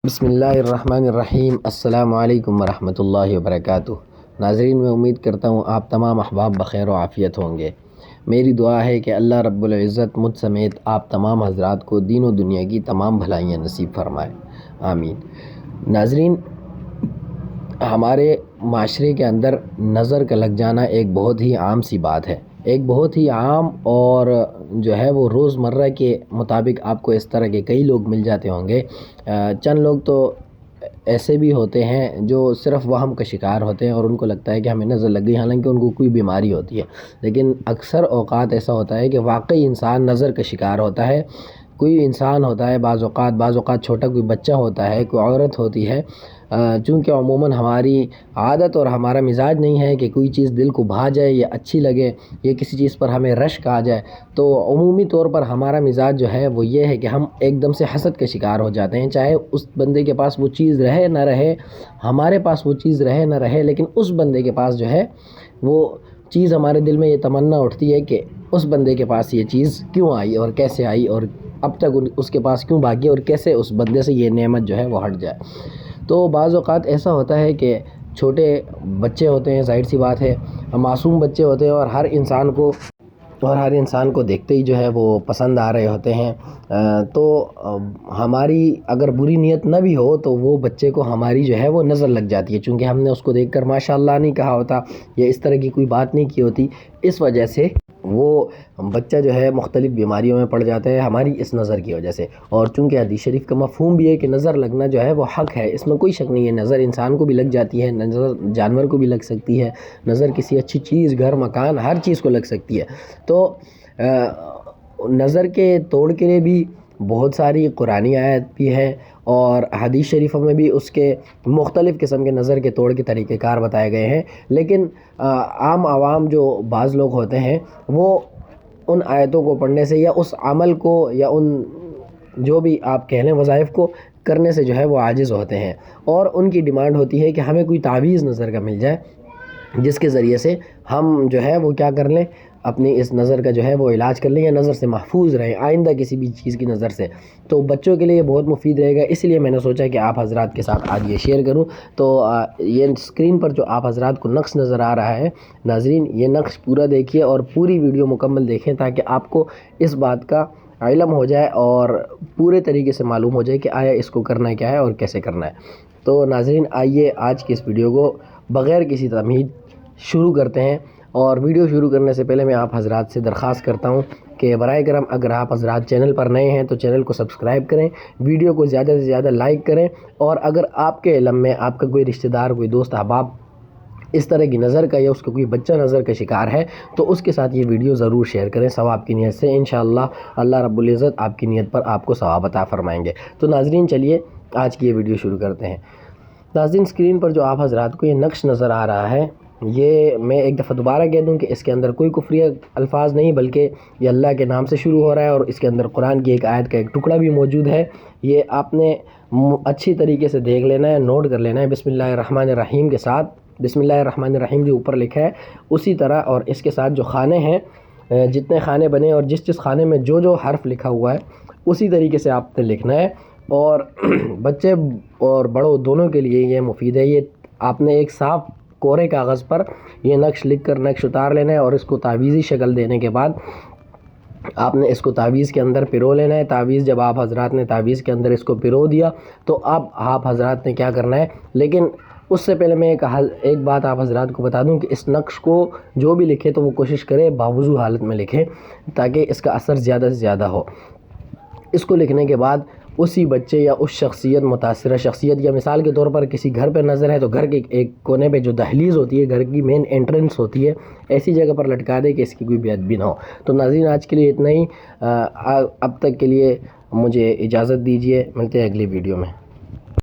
بسم اللہ الرحمن الرحیم۔ السلام علیکم ورحمۃ اللہ وبرکاتہ۔ ناظرین، میں امید کرتا ہوں آپ تمام احباب بخیر و عافیت ہوں گے۔ میری دعا ہے کہ اللہ رب العزت مجھ سمیت آپ تمام حضرات کو دین و دنیا کی تمام بھلائیاں نصیب فرمائے، آمین۔ ناظرین، ہمارے معاشرے کے اندر نظر کا لگ جانا ایک بہت ہی عام سی بات ہے، ایک بہت ہی عام اور جو ہے وہ روزمرہ کے مطابق آپ کو اس طرح کے کئی لوگ مل جاتے ہوں گے۔ چند لوگ تو ایسے بھی ہوتے ہیں جو صرف وہم کا شکار ہوتے ہیں اور ان کو لگتا ہے کہ ہمیں نظر لگ گئی، حالانکہ ان کو کوئی بیماری ہوتی ہے۔ لیکن اکثر اوقات ایسا ہوتا ہے کہ واقعی انسان نظر کا شکار ہوتا ہے۔ کوئی انسان ہوتا ہے، بعض اوقات چھوٹا کوئی بچہ ہوتا ہے، کوئی عورت ہوتی ہے۔ چونکہ عموماً ہماری عادت اور ہمارا مزاج نہیں ہے کہ کوئی چیز دل کو بھا جائے یا اچھی لگے یا کسی چیز پر ہمیں رشک آ جائے، تو عمومی طور پر ہمارا مزاج جو ہے وہ یہ ہے کہ ہم ایک دم سے حسد کا شکار ہو جاتے ہیں، چاہے اس بندے کے پاس وہ چیز رہے نہ رہے، ہمارے پاس وہ چیز رہے نہ رہے، لیکن اس بندے کے پاس جو ہے وہ چیز ہمارے دل میں یہ تمنا اٹھتی ہے کہ اس بندے کے پاس یہ چیز کیوں آئی اور کیسے آئی اور اب تک اس کے پاس کیوں بھاگی اور کیسے اس بندے سے یہ نعمت جو ہے وہ ہٹ جائے۔ تو بعض اوقات ایسا ہوتا ہے کہ چھوٹے بچے ہوتے ہیں، ظاہر سی بات ہے معصوم بچے ہوتے ہیں، اور ہر انسان کو دیکھتے ہی جو ہے وہ پسند آ رہے ہوتے ہیں۔ تو ہماری اگر بری نیت نہ بھی ہو تو وہ بچے کو ہماری جو ہے وہ نظر لگ جاتی ہے، چونکہ ہم نے اس کو دیکھ کر ماشاء اللہ نہیں کہا ہوتا یا اس طرح کی کوئی بات نہیں کی ہوتی، اس وجہ سے وہ بچہ جو ہے مختلف بیماریوں میں پڑ جاتا ہے ہماری اس نظر کی وجہ سے۔ اور چونکہ حدیث شریف کا مفہوم بھی ہے کہ نظر لگنا جو ہے وہ حق ہے، اس میں کوئی شک نہیں ہے۔ نظر انسان کو بھی لگ جاتی ہے، نظر جانور کو بھی لگ سکتی ہے، نظر کسی اچھی چیز، گھر، مکان، ہر چیز کو لگ سکتی ہے۔ تو نظر کے توڑ کے لیے بھی بہت ساری قرآنی آیت بھی ہے اور حدیث شریفوں میں بھی اس کے مختلف قسم کے نظر کے توڑ کے طریقہ کار بتائے گئے ہیں، لیکن عام عوام جو بعض لوگ ہوتے ہیں وہ ان آیتوں کو پڑھنے سے یا اس عمل کو یا ان جو بھی آپ کہہ لیں وظائف کو کرنے سے جو ہے وہ عاجز ہوتے ہیں، اور ان کی ڈیمانڈ ہوتی ہے کہ ہمیں کوئی تعویذ نظر کا مل جائے جس کے ذریعے سے ہم جو ہے وہ کیا کر لیں، اپنی اس نظر کا جو ہے وہ علاج کر لیں یا نظر سے محفوظ رہیں آئندہ کسی بھی چیز کی نظر سے۔ تو بچوں کے لیے یہ بہت مفید رہے گا، اس لیے میں نے سوچا کہ آپ حضرات کے ساتھ آج یہ شیئر کروں۔ تو یہ اسکرین پر جو آپ حضرات کو نقش نظر آ رہا ہے، ناظرین یہ نقش پورا دیکھیے اور پوری ویڈیو مکمل دیکھیں تاکہ آپ کو اس بات کا علم ہو جائے اور پورے طریقے سے معلوم ہو جائے کہ آیا اس کو کرنا کیا ہے اور کیسے کرنا ہے۔ تو ناظرین آئیے آج کی اس ویڈیو کو بغیر کسی تمہید شروع کرتے ہیں، اور ویڈیو شروع کرنے سے پہلے میں آپ حضرات سے درخواست کرتا ہوں کہ برائے کرم اگر آپ حضرات چینل پر نئے ہیں تو چینل کو سبسکرائب کریں، ویڈیو کو زیادہ سے زیادہ لائک کریں، اور اگر آپ کے علم میں آپ کا کوئی رشتہ دار، کوئی دوست احباب اس طرح کی نظر کا یا اس کا کوئی بچہ نظر کا شکار ہے تو اس کے ساتھ یہ ویڈیو ضرور شیئر کریں ثواب کی نیت سے، انشاءاللہ اللہ رب العزت آپ کی نیت پر آپ کو ثواب عطا فرمائیں گے۔ تو ناظرین چلیے آج کی یہ ویڈیو شروع کرتے ہیں۔ ناظرین اسکرین پر جو آپ حضرات کو یہ نقش نظر آ رہا ہے، یہ میں ایک دفعہ دوبارہ کہہ دوں کہ اس کے اندر کوئی کفری الفاظ نہیں، بلکہ یہ اللہ کے نام سے شروع ہو رہا ہے اور اس کے اندر قرآن کی ایک آیت کا ایک ٹکڑا بھی موجود ہے۔ یہ آپ نے اچھی طریقے سے دیکھ لینا ہے، نوٹ کر لینا ہے۔ بسم اللہ الرحمن الرحیم کے ساتھ بسم اللہ الرحمن الرحیم جو اوپر لکھا ہے اسی طرح، اور اس کے ساتھ جو خانے ہیں، جتنے خانے بنے اور جس خانے میں جو حرف لکھا ہوا ہے اسی طریقے سے آپ نے لکھنا ہے، اور بچے اور بڑوں دونوں کے لیے یہ مفید ہے۔ یہ آپ نے ایک صاف کورے کاغذ پر یہ نقش لکھ کر نقش اتار لینا ہے، اور اس کو تعویذی شکل دینے کے بعد آپ نے اس کو تعویذ کے اندر پرو لینا ہے۔ تعویذ جب آپ حضرات نے تعویذ کے اندر اس کو پرو دیا تو اب آپ حضرات نے کیا کرنا ہے، لیکن اس سے پہلے میں ایک بات آپ حضرات کو بتا دوں کہ اس نقش کو جو بھی لکھے تو وہ کوشش کرے باوضو حالت میں لکھیں تاکہ اس کا اثر زیادہ سے زیادہ ہو۔ اس کو لکھنے کے بعد اسی بچے یا اس شخصیت، متاثرہ شخصیت، یا مثال کے طور پر کسی گھر پہ نظر ہے تو گھر کے ایک کونے پہ جو دہلیز ہوتی ہے، گھر کی مین انٹرنس ہوتی ہے، ایسی جگہ پر لٹکا دے کہ اس کی کوئی بے ادبی نہ ہو۔ تو ناظرین آج کے لیے اتنا ہی، اب تک کے لیے مجھے اجازت دیجیے، ملتے ہیں اگلی ویڈیو میں۔